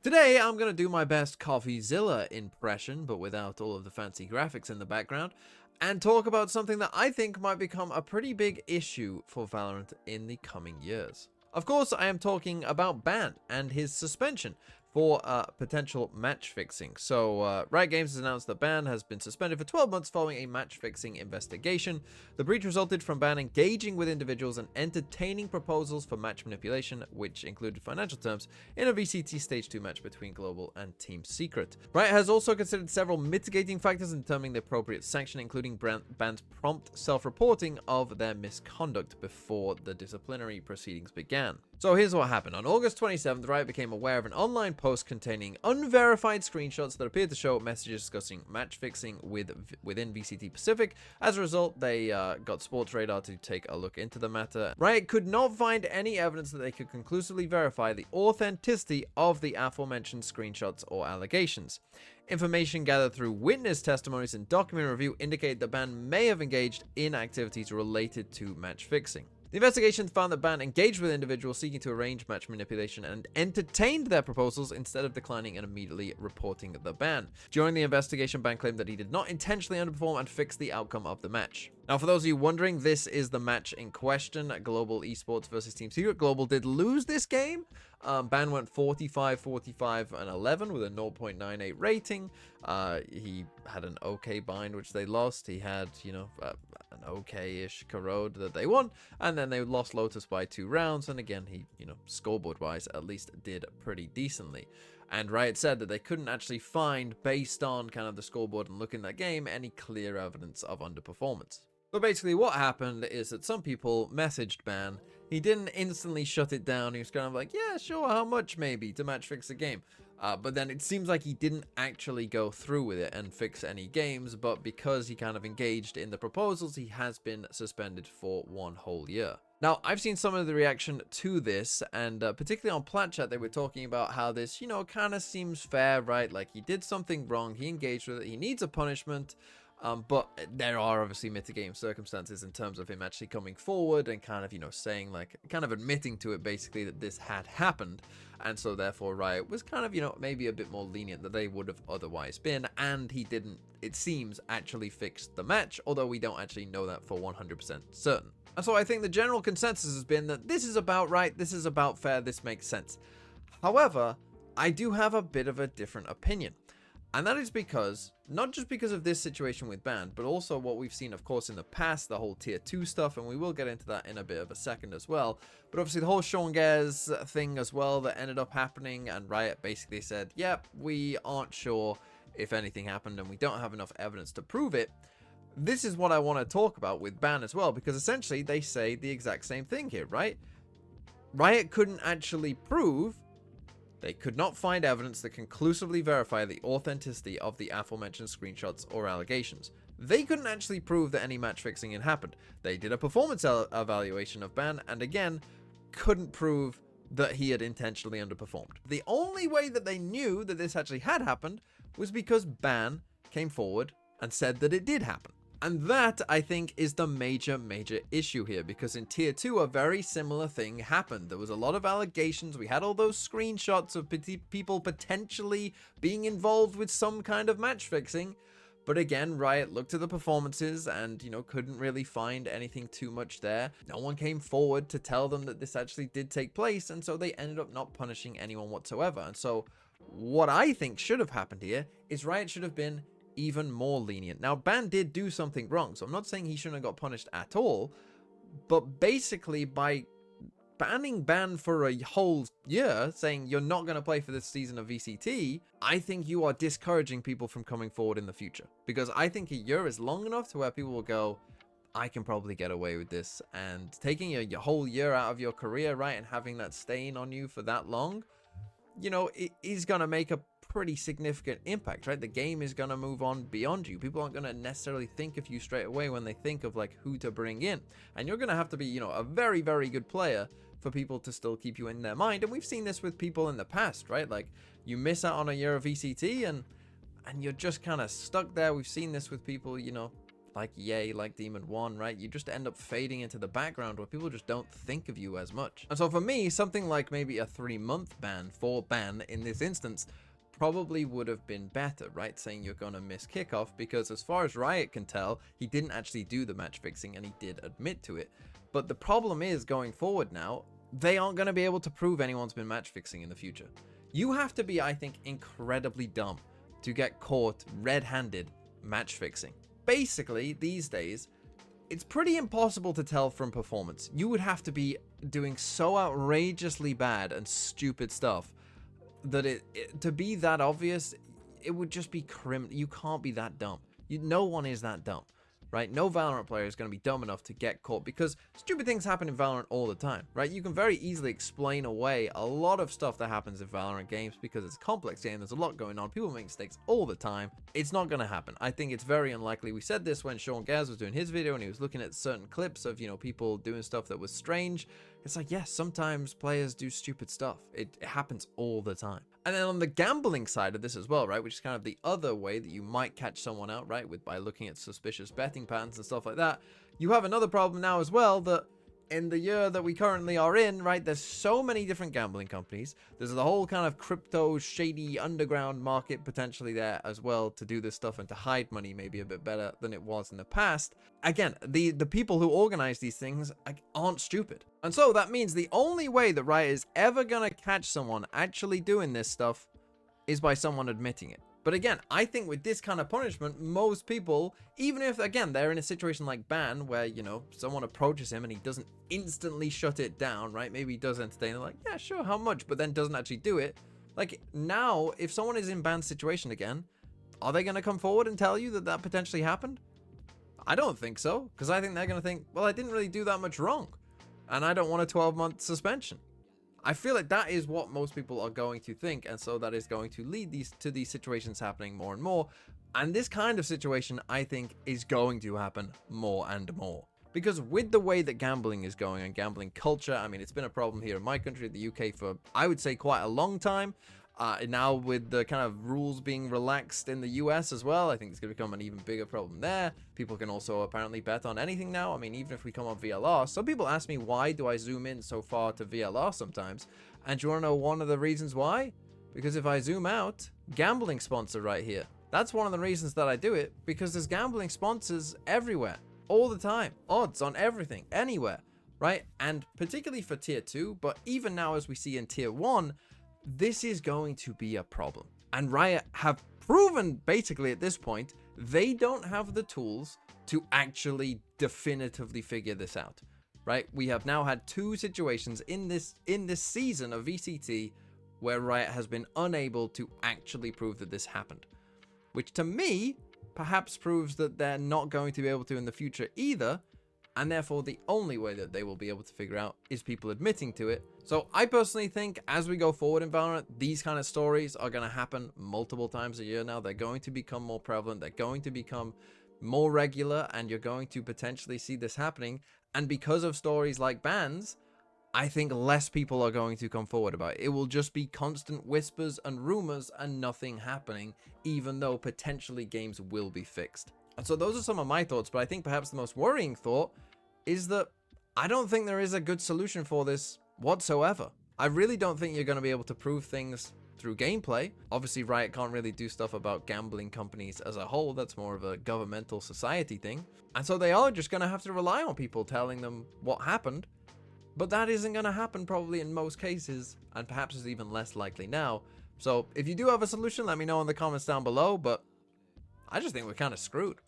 Today, I'm going to do my best CoffeeZilla impression, but without all of the fancy graphics in the background, and talk about something that I think might become a pretty big issue for Valorant in the coming years. Of course, I am talking about Ban and his suspension for potential match fixing. So, Riot Games has announced that Ban has been suspended for 12 months following a match fixing investigation. The breach resulted from Ban engaging with individuals and entertaining proposals for match manipulation, which included financial terms, in a VCT Stage 2 match between Global and Team Secret. Riot has also considered several mitigating factors in determining the appropriate sanction, including Ban's prompt self-reporting of their misconduct before the disciplinary proceedings began. So here's what happened. On August 27th, Riot became aware of an online post containing unverified screenshots that appeared to show messages discussing match fixing within VCT Pacific. As a result, they got Sports Radar to take a look into the matter. Riot could not find any evidence that they could conclusively verify the authenticity of the aforementioned screenshots or allegations. Information gathered through witness testimonies and document review indicate that Ban may have engaged in activities related to match fixing. The investigation found that Ban engaged with individuals seeking to arrange match manipulation and entertained their proposals instead of declining and immediately reporting the ban. During the investigation, Ban claimed that he did not intentionally underperform and fix the outcome of the match. Now, for those of you wondering, this is the match in question, Global Esports versus Team Secret. Global did lose this game. Ban went 45, 45, and 11 with a 0.98 rating. He had an okay bind, which they lost. He had, an okay-ish corrode that they won, and then they lost Lotus by 2 rounds, and again, he, scoreboard-wise, at least did pretty decently. And Riot said that they couldn't actually find, based on kind of the scoreboard and looking at that game, any clear evidence of underperformance. So basically what happened is that some people messaged Ban. He didn't instantly shut it down. He was kind of like, yeah, sure, how much maybe to match fix the game. But then it seems like he didn't actually go through with it and fix any games, but because he kind of engaged in the proposals, he has been suspended for 1 whole year. Now, I've seen some of the reaction to this, and particularly on Plat Chat, they were talking about how this, kind of seems fair, right? Like, he did something wrong, he engaged with it, he needs a punishment, but there are obviously mitigating circumstances in terms of him actually coming forward and kind of, saying, like, kind of admitting to it, basically, that this had happened. And so, therefore, Riot was kind of, maybe a bit more lenient than they would have otherwise been. And he didn't, it seems, actually fix the match, although we don't actually know that for 100% certain. And so I think the general consensus has been that this is about right, this is about fair, this makes sense. However, I do have a bit of a different opinion. And that is because, not just because of this situation with Ban, but also what we've seen, of course, in the past, the whole Tier 2 stuff, and we will get into that in a bit of a second as well. But obviously the whole Sean Gares thing as well that ended up happening, and Riot basically said, yep, we aren't sure if anything happened, and we don't have enough evidence to prove it. This is what I want to talk about with Ban as well, because essentially they say the exact same thing here, right? Riot couldn't actually prove. They could not find evidence that conclusively verify the authenticity of the aforementioned screenshots or allegations. They couldn't actually prove that any match fixing had happened. They did a performance evaluation of Ban and again couldn't prove that he had intentionally underperformed. The only way that they knew that this actually had happened was because Ban came forward and said that it did happen. And that, I think, is the major issue here, because in Tier 2, a very similar thing happened. There was a lot of allegations. We had all those screenshots of people potentially being involved with some kind of match fixing. But again, Riot looked at the performances and, couldn't really find anything too much there. No one came forward to tell them that this actually did take place, and so they ended up not punishing anyone whatsoever. And so what I think should have happened here is Riot should have been even more lenient. Now, Ban did do something wrong, so I'm not saying he shouldn't have got punished at all, but basically by banning Ban for a whole year, saying you're not going to play for this season of VCT, I think you are discouraging people from coming forward in the future, because I think a year is long enough to where people will go, I can probably get away with this, and taking your whole year out of your career, right, and having that stain on you for that long, it is going to make a pretty significant impact, right? The game is going to move on beyond you. People aren't going to necessarily think of you straight away when they think of like who to bring in, and you're going to have to be, a very, very good player for people to still keep you in their mind. And we've seen this with people in the past, right? Like, you miss out on a year of VCT and you're just kind of stuck there. We've seen this with people, like EA, like Demon One, right? You just end up fading into the background where people just don't think of you as much. And so for me, something like maybe a 3-month ban for ban in this instance probably would have been better, right? Saying you're going to miss kickoff, because as far as Riot can tell, he didn't actually do the match fixing and he did admit to it. But the problem is, going forward now, they aren't going to be able to prove anyone's been match fixing in the future. You have to be, I think, incredibly dumb to get caught red-handed match fixing. Basically, these days, it's pretty impossible to tell from performance. You would have to be doing so outrageously bad and stupid stuff that to be that obvious, it would just be you can't be that dumb. No one is that dumb, right? No Valorant player is going to be dumb enough to get caught, because stupid things happen in Valorant all the time, right? You can very easily explain away a lot of stuff that happens in Valorant games because it's a complex game. There's a lot going on. People make mistakes all the time. It's not going to happen. I think it's very unlikely. We said this when Sean Gaz was doing his video and he was looking at certain clips of, people doing stuff that was strange. It's like, yes, sometimes players do stupid stuff. It happens all the time. And then on the gambling side of this as well, right, which is kind of the other way that you might catch someone out, right, by looking at suspicious betting patterns and stuff like that, you have another problem now as well, that in the year that we currently are in, right, there's so many different gambling companies. There's the whole kind of crypto, shady, underground market potentially there as well to do this stuff and to hide money maybe a bit better than it was in the past. Again, the people who organize these things aren't stupid. And so that means the only way that Riot is ever going to catch someone actually doing this stuff is by someone admitting it. But again, I think with this kind of punishment, most people, even if, again, they're in a situation like Ban, where, someone approaches him and he doesn't instantly shut it down, right? Maybe he does entertain, they're like, yeah, sure, how much? But then doesn't actually do it. Like, now, if someone is in Ban's situation again, are they going to come forward and tell you that that potentially happened? I don't think so, because I think they're going to think, well, I didn't really do that much wrong, and I don't want a 12-month suspension. I feel like that is what most people are going to think, and so that is going to lead to these situations happening more and more. And this kind of situation, I think, is going to happen more and more. Because with the way that gambling is going and gambling culture, I mean, it's been a problem here in my country, the UK, for, I would say, quite a long time. Now with the kind of rules being relaxed in the US as well, I think it's going to become an even bigger problem there. People can also apparently bet on anything now. I mean, even if we come on VLR, some people ask me, why do I zoom in so far to VLR sometimes? And do you want to know one of the reasons why? Because if I zoom out, gambling sponsor right here. That's one of the reasons that I do it, because there's gambling sponsors everywhere, all the time. Odds on everything, anywhere, right? And particularly for tier 2, but even now as we see in tier 1, this is going to be a problem. And Riot have proven, basically at this point, they don't have the tools to actually definitively figure this out, right? We have now had 2 situations in this season of VCT where Riot has been unable to actually prove that this happened, which to me perhaps proves that they're not going to be able to in the future either. And therefore, the only way that they will be able to figure out is people admitting to it. So I personally think as we go forward in Valorant, these kind of stories are going to happen multiple times a year now. They're going to become more prevalent. They're going to become more regular, and you're going to potentially see this happening. And because of stories like bans, I think less people are going to come forward about it. It will just be constant whispers and rumors and nothing happening, even though potentially games will be fixed. And so those are some of my thoughts, but I think perhaps the most worrying thought is that I don't think there is a good solution for this whatsoever. I really don't think you're going to be able to prove things through gameplay. Obviously, Riot can't really do stuff about gambling companies as a whole. That's more of a governmental society thing. And so they are just going to have to rely on people telling them what happened. But that isn't going to happen probably in most cases, and perhaps is even less likely now. So if you do have a solution, let me know in the comments down below, but I just think we're kind of screwed.